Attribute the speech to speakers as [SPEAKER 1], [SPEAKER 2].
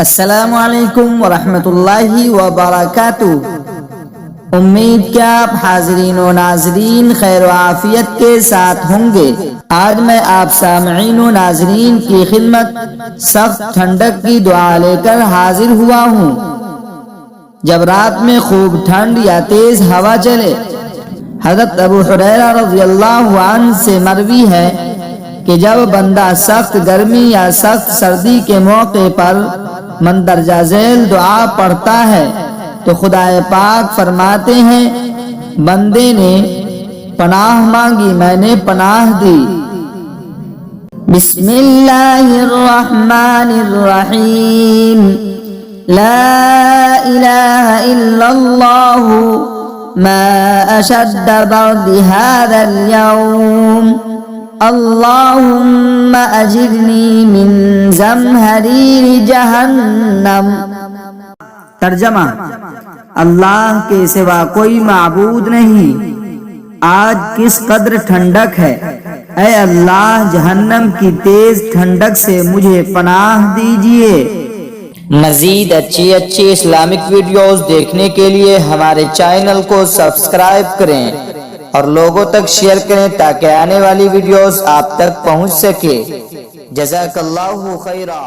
[SPEAKER 1] السلام علیکم ورحمۃ اللہ وبرکاتہ۔ امید کہ آپ حاضرین و ناظرین خیر و عافیت کے ساتھ ہوں گے۔ آج میں آپ سامعین و ناظرین کی خدمت سخت ٹھنڈک کی دعا لے کر حاضر ہوا ہوں۔ جب رات میں خوب ٹھنڈ یا تیز ہوا چلے، حضرت ابو ہریرہ رضی اللہ عنہ سے مروی ہے کہ جب بندہ سخت گرمی یا سخت سردی کے موقع پر مندرجہ ذیل دعا پڑھتا ہے تو خدا پاک فرماتے ہیں، بندے نے پناہ مانگی میں نے پناہ دی۔ بسم اللہ الرحمن الرحیم، لا الہ الا اللہ ما اشد برد هذا اليوم، اللہم اجرنی من زمہریر جہنم۔ ترجمہ: اللہ کے سوا کوئی معبود نہیں، آج کس قدر ٹھنڈک ہے، اے اللہ جہنم کی تیز ٹھنڈک سے مجھے پناہ دیجیے۔ مزید اچھی اسلامک ویڈیوز دیکھنے کے لیے ہمارے چینل کو سبسکرائب کریں اور لوگوں تک شیئر کریں تاکہ آنے والی ویڈیوز آپ تک پہنچ سکے۔ جزاک اللہ خیرا۔